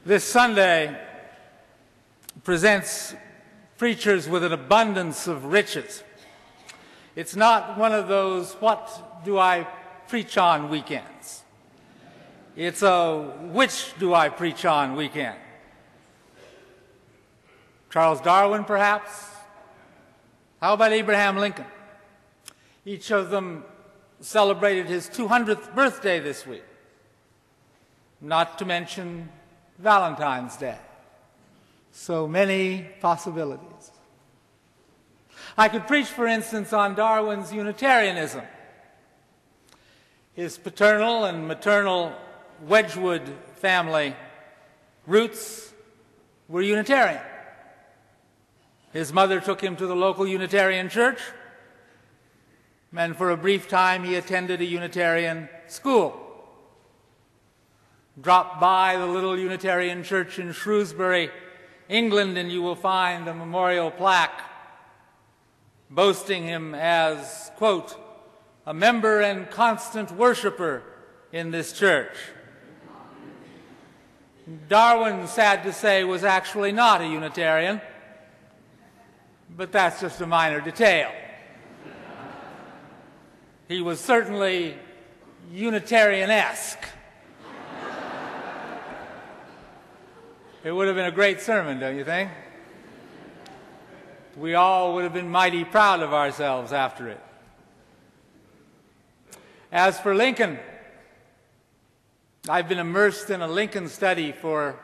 This Sunday presents preachers with an abundance of riches. It's not one of those "what do I preach on" weekends. It's a "which do I preach on" weekend. Charles Darwin, perhaps? How about Abraham Lincoln? Each of them celebrated his 200th birthday this week, not to mention Valentine's Day. So many possibilities. I could preach, for instance, on Darwin's Unitarianism. His paternal and maternal Wedgwood family roots were Unitarian. His mother took him to the local Unitarian church, and for a brief time he attended a Unitarian school. Drop by the little Unitarian church in Shrewsbury, England, and you will find a memorial plaque boasting him as, quote, "a member and constant worshiper in this church." Darwin, sad to say, was actually not a Unitarian, but that's just a minor detail. He was certainly Unitarian-esque. It would have been a great sermon, don't you think? We all would have been mighty proud of ourselves after it. As for Lincoln, I've been immersed in a Lincoln study for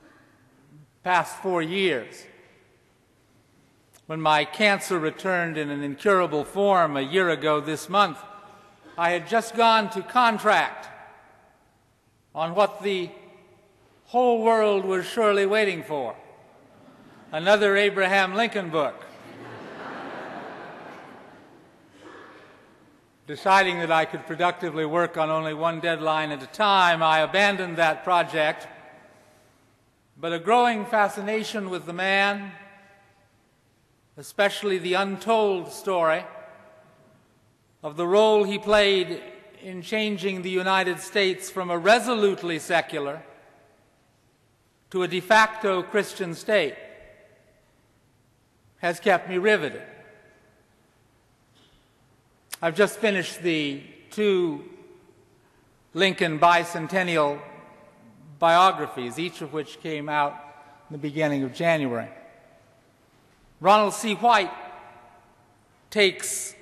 the past 4 years. When my cancer returned in an incurable form a year ago this month, I had just gone to contract on what the whole world was surely waiting for: another Abraham Lincoln book. Deciding that I could productively work on only one deadline at a time, I abandoned that project. But a growing fascination with the man, especially the untold story of the role he played in changing the United States from a resolutely secular to a de facto Christian state, has kept me riveted. I've just finished the 2 Lincoln bicentennial biographies, each of which came out in the beginning of January. Ronald C. White takes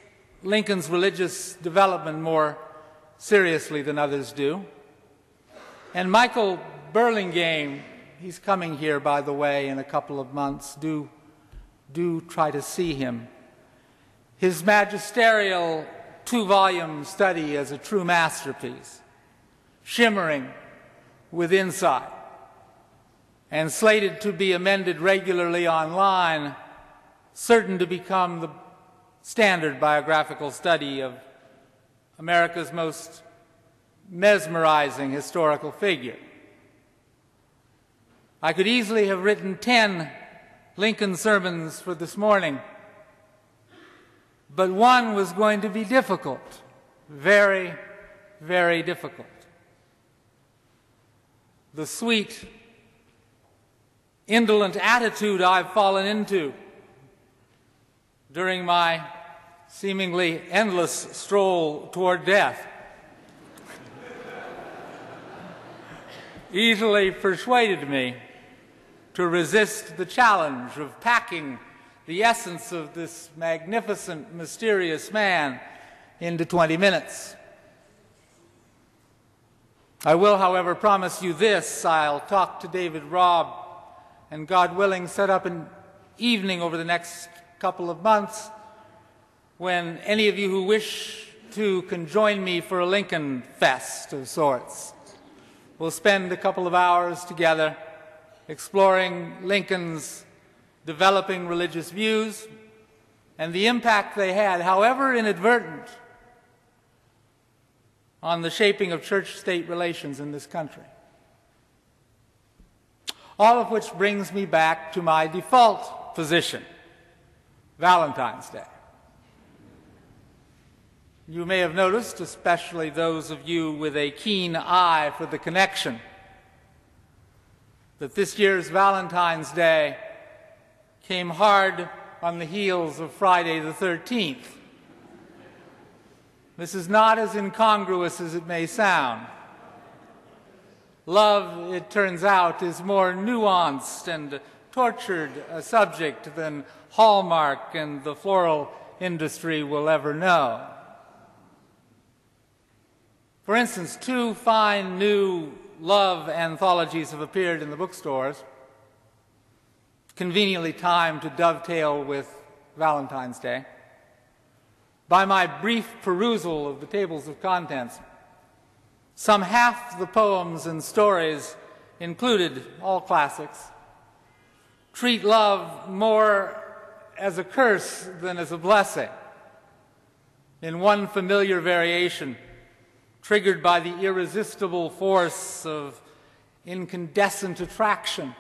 Lincoln's religious development more seriously than others do. And Michael Burlingame, he's coming here, by the way, in a couple of months. Do try to see him. His magisterial 2-volume study is a true masterpiece, shimmering with insight, and slated to be amended regularly online, certain to become the standard biographical study of America's most mesmerizing historical figure. I could easily have written 10 Lincoln sermons for this morning, but one was going to be difficult, very, very difficult. The sweet, indolent attitude I've fallen into during my seemingly endless stroll toward death easily persuaded me to resist the challenge of packing the essence of this magnificent, mysterious man into 20 minutes. I will, however, promise you this: I'll talk to David Robb and, God willing, set up an evening over the next couple of months when any of you who wish to can join me for a Lincoln Fest of sorts. We'll spend a couple of hours together exploring Lincoln's developing religious views and the impact they had, however inadvertent, on the shaping of church-state relations in this country. All of which brings me back to my default position: Valentine's Day. You may have noticed, especially those of you with a keen eye for the connection, that this year's Valentine's Day came hard on the heels of Friday the 13th. This is not as incongruous as it may sound. Love, it turns out, is more nuanced and tortured a subject than Hallmark and the floral industry will ever know. For instance, 2 fine new love anthologies have appeared in the bookstores, conveniently timed to dovetail with Valentine's Day. By my brief perusal of the tables of contents, some half the poems and stories included, all classics, treat love more as a curse than as a blessing. In one familiar variation, triggered by the irresistible force of incandescent attraction,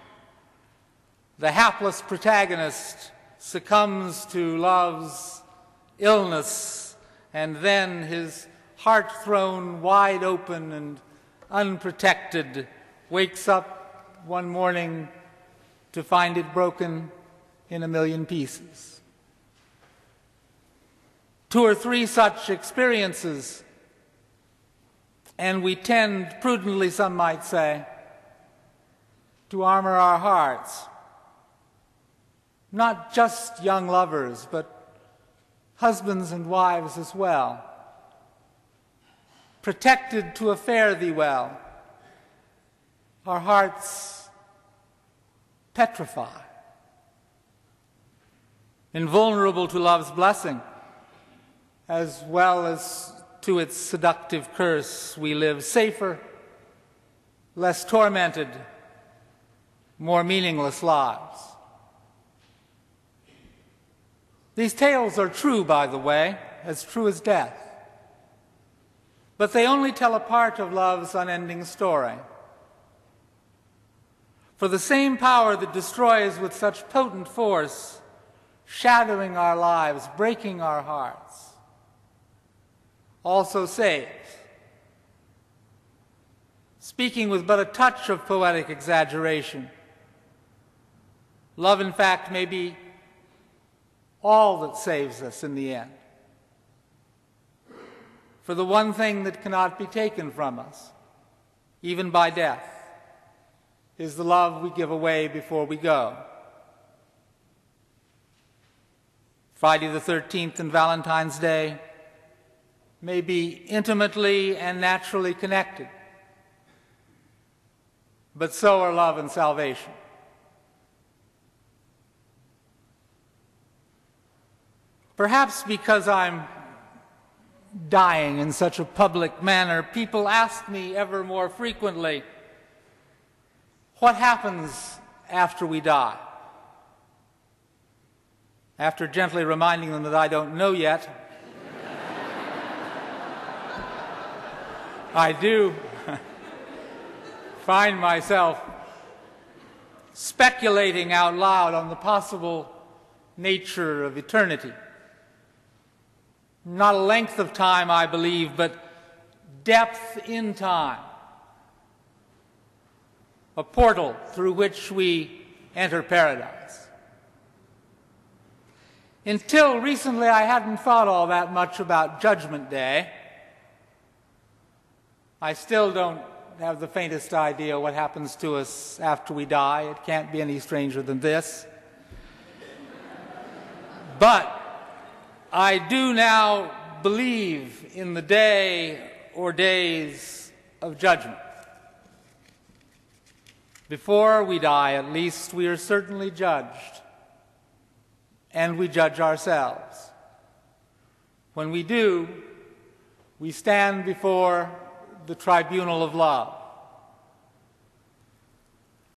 the hapless protagonist succumbs to love's illness, and then his heart thrown wide open and unprotected, wakes up one morning to find it broken in a million pieces. 2 or 3 such experiences, and we tend, prudently some might say, to armor our hearts. Not just young lovers, but husbands and wives as well. Protected to a fare thee well, our hearts petrify. Invulnerable to love's blessing, as well as to its seductive curse, we live safer, less tormented, more meaningless lives. These tales are true, by the way, as true as death. But they only tell a part of love's unending story. For the same power that destroys with such potent force, shadowing our lives, breaking our hearts, also saves. Speaking with but a touch of poetic exaggeration, love, in fact, may be all that saves us in the end. For the one thing that cannot be taken from us, even by death, is the love we give away before we go. Friday the 13th and Valentine's Day may be intimately and naturally connected, but so are love and salvation. Perhaps because I'm dying in such a public manner, people ask me ever more frequently, what happens after we die? After gently reminding them that I don't know yet, I do find myself speculating out loud on the possible nature of eternity. Not a length of time, I believe, but depth in time. A portal through which we enter paradise. Until recently, I hadn't thought all that much about Judgment Day. I still don't have the faintest idea what happens to us after we die. It can't be any stranger than this. But I do now believe in the day or days of judgment. Before we die, at least, we are certainly judged, and we judge ourselves. When we do, we stand before the tribunal of love.